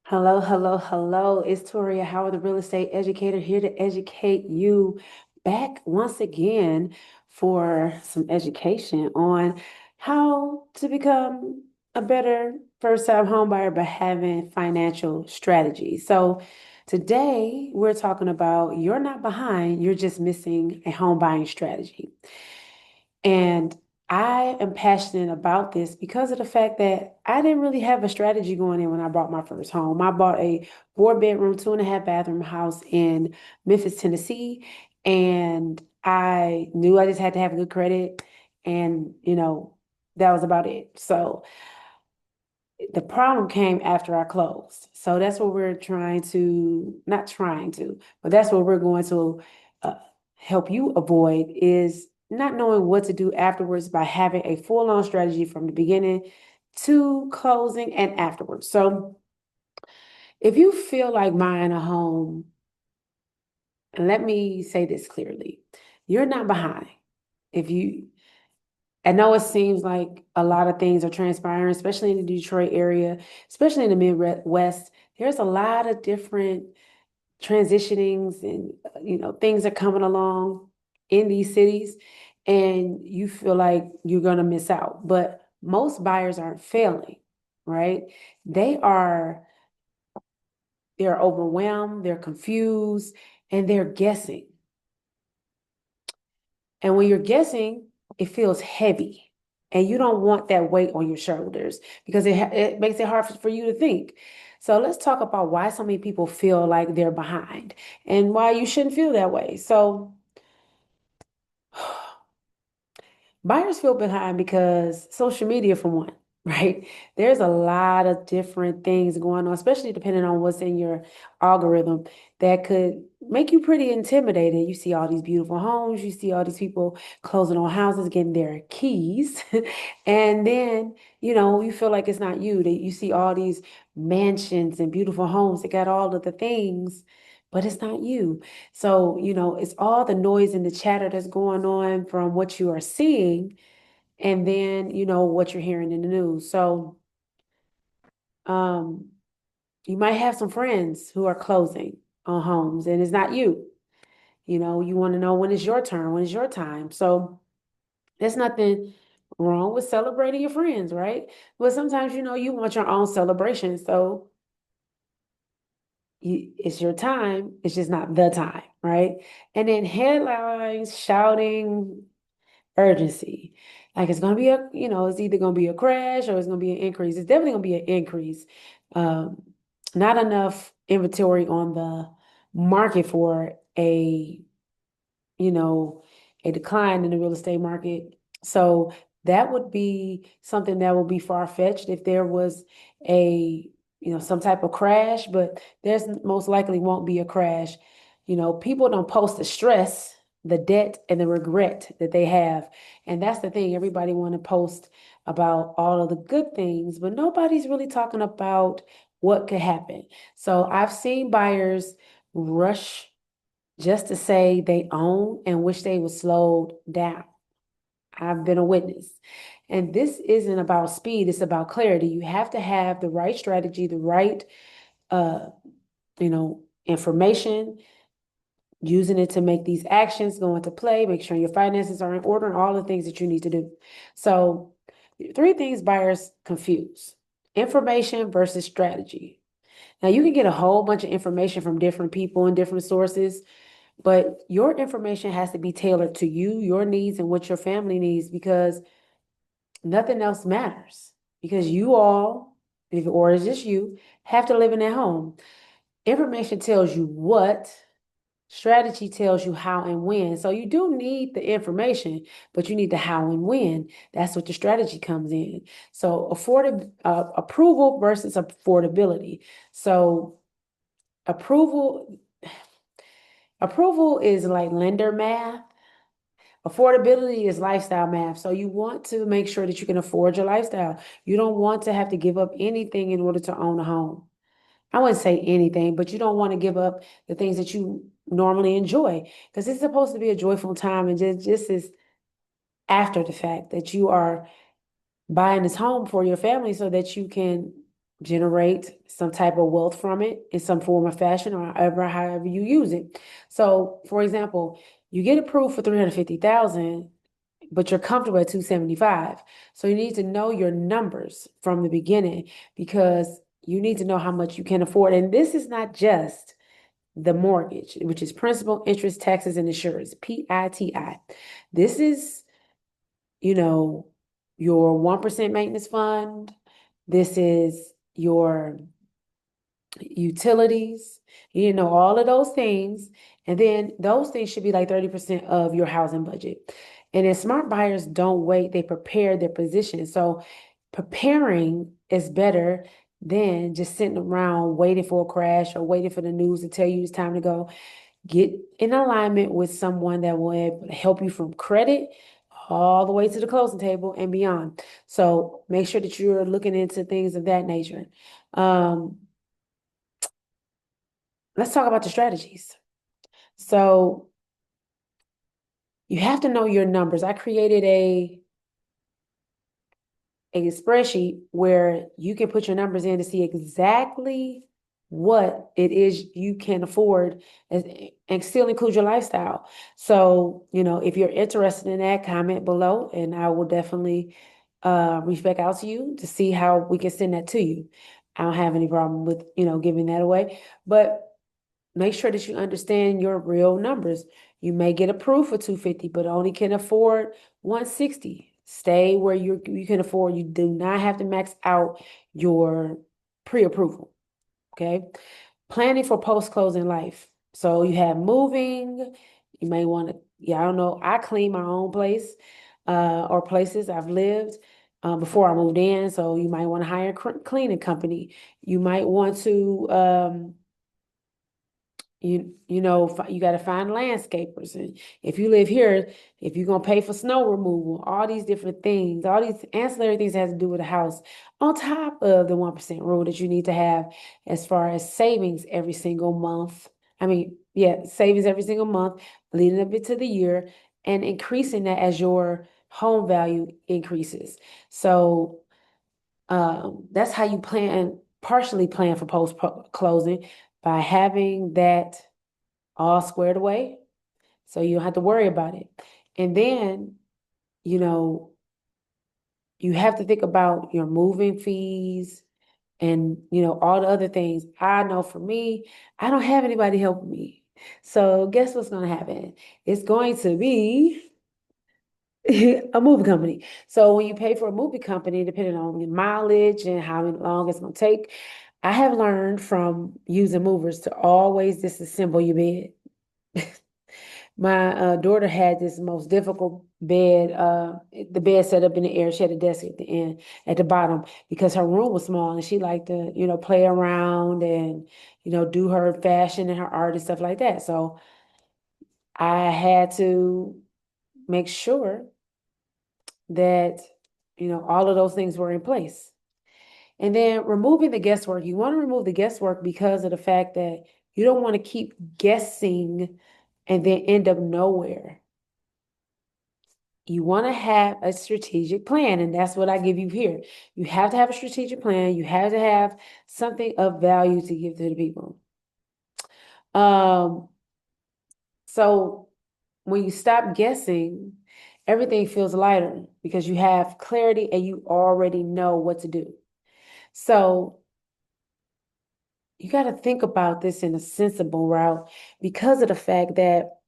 Hello, hello, hello. It's Toria Howard, the real estate educator, here to educate you back once again for some education on how to become a better first-time homebuyer by having financial strategy. So today we're talking about you're not behind, you're just missing a home buying strategy. And I am passionate about this because of the fact that I didn't really have a strategy going in when I bought my first home. I bought a 4 bedroom, 2.5 bathroom house in Memphis, Tennessee. And I knew I just had to have good credit. And, that was about it. So the problem came after I closed. So that's what we're trying to, not trying to, but that's what we're going to uh, help you avoid is not knowing what to do afterwards by having a full-on strategy from the beginning to closing and afterwards. So if you feel like buying a home, and let me say this clearly, you're not behind. If you I know it seems like a lot of things are transpiring, especially in the Detroit area, especially in the Midwest. There's a lot of different transitionings and things are coming along in these cities, and you feel like you're gonna miss out. But most buyers aren't failing, right? They are they're overwhelmed, they're confused, and they're guessing. And when you're guessing, it feels heavy. And you don't want that weight on your shoulders because it makes it hard for you to think. So let's talk about why so many people feel like they're behind and why you shouldn't feel that way. So buyers feel behind because social media, for one, right? There's a lot of different things going on, especially depending on what's in your algorithm, that could make you pretty intimidated. You see all these beautiful homes, you see all these people closing on houses, getting their keys, and then, you feel like it's not you. That you see all these mansions and beautiful homes that got all of the things. But it's not you. So, it's all the noise and the chatter that's going on from what you are seeing and then, what you're hearing in the news. So, um, you might have some friends who are closing on homes and it's not you. You want to know when is your turn, when is your time. So, there's nothing wrong with celebrating your friends, right? But sometimes, you want your own celebration. So, it's your time, it's just not the time, right? And then headlines shouting urgency. Like it's gonna be it's either gonna be a crash or it's gonna be an increase. It's definitely gonna be an increase. Um, Not enough inventory on the market for you know, a decline in the real estate market. So that would be something that would be far-fetched if there was a, some type of crash, but there's most likely won't be a crash. People don't post the stress, the debt, and the regret that they have. And that's the thing. Everybody want to post about all of the good things, but nobody's really talking about what could happen. So I've seen buyers rush just to say they own and wish they were slowed down. I've been a witness. And this isn't about speed, it's about clarity. You have to have the right strategy, the right uh, information, using it to make these actions go into play, make sure your finances are in order, and all the things that you need to do. So, three things buyers confuse: information versus strategy. Now, you can get a whole bunch of information from different people and different sources, but your information has to be tailored to you, your needs, and what your family needs because nothing else matters. Because you all, or is just you, have to live in that home. Information tells you what, strategy tells you how and when. So you do need the information, but you need the how and when. That's what the strategy comes in. So approval versus affordability. So approval approval is like lender math. Affordability is lifestyle math. So you want to make sure that you can afford your lifestyle. You don't want to have to give up anything in order to own a home. I wouldn't say anything, but you don't want to give up the things that you normally enjoy because it's supposed to be a joyful time and just is after the fact that you are buying this home for your family so that you can generate some type of wealth from it in some form or fashion, or however you use it. So, for example, you get approved for 350,000, but you're comfortable at 275. So you need to know your numbers from the beginning, because you need to know how much you can afford. And this is not just the mortgage, which is principal, interest, taxes, and insurance, PITI. This is, you know, your 1% maintenance fund. This is your utilities, all of those things. And then those things should be like 30% of your housing budget. And then smart buyers don't wait, they prepare their position. So preparing is better than just sitting around waiting for a crash or waiting for the news to tell you it's time to go. Get in alignment with someone that will help you from credit all the way to the closing table and beyond. So make sure that you're looking into things of that nature. Um, let's talk about the strategies. So you have to know your numbers. I created a spreadsheet where you can put your numbers in to see exactly what it is you can afford and still include your lifestyle. So, if you're interested in that, comment below and I will definitely reach back out to you to see how we can send that to you. I don't have any problem with, giving that away, but make sure that you understand your real numbers. You may get approved for 250, but only can afford 160. Stay where you can afford. You do not have to max out your pre-approval. Okay. Planning for post-closing life. So you have moving. You may want to, I don't know. I clean my own place or places I've lived before I moved in. So you might want to hire a cleaning company. You might want to you got to find landscapers. And if you live here, if you're going to pay for snow removal, all these different things, all these ancillary things that has to do with the house, on top of the 1% rule that you need to have as far as savings every single month. I mean, yeah, savings every single month, leading up into the year and increasing that as your home value increases. So that's how you partially plan for post closing, by having that all squared away. So you don't have to worry about it. And then, you know, you have to think about your moving fees and, all the other things. I know for me, I don't have anybody helping me. So guess what's going to happen? It's going to be a movie company. So when you pay for a movie company, depending on your mileage and how long it's going to take, I have learned from using movers to always disassemble your bed. My daughter had this most difficult bed, the bed set up in the air. She had a desk at the end, at the bottom, because her room was small and she liked to, play around and, do her fashion and her art and stuff like that. So I had to make sure that, all of those things were in place. And then removing the guesswork. You want to remove the guesswork because of the fact that you don't want to keep guessing and then end up nowhere. You want to have a strategic plan, and that's what I give you here. You have to have a strategic plan. You have to have something of value to give to the people. Um, so when you stop guessing, everything feels lighter because you have clarity and you already know what to do. So you got to think about this in a sensible route, because of the fact that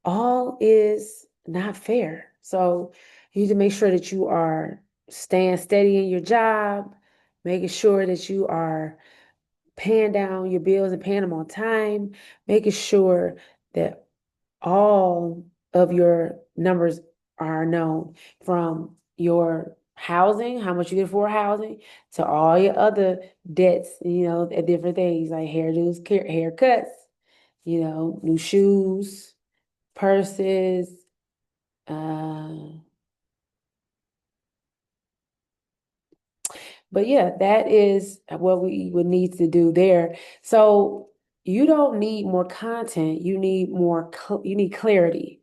all is not fair. So you need to make sure that you are staying steady in your job, making sure that you are paying down your bills and paying them on time, making sure that all of your numbers are known, from your housing, how much you get for housing, to all your other debts, different things like haircuts, new shoes, purses, uh, but yeah, that is what we would need to do there. So you don't need more content. You need you need clarity.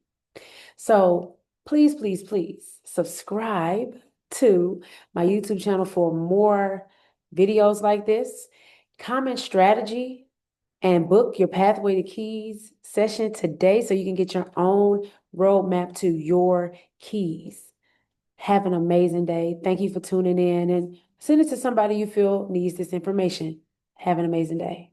So please, please, please subscribe to my YouTube channel for more videos like this, common strategy, and book your Pathway to Keys session today so you can get your own roadmap to your keys. Have an amazing day. Thank you for tuning in and send it to somebody you feel needs this information. Have an amazing day.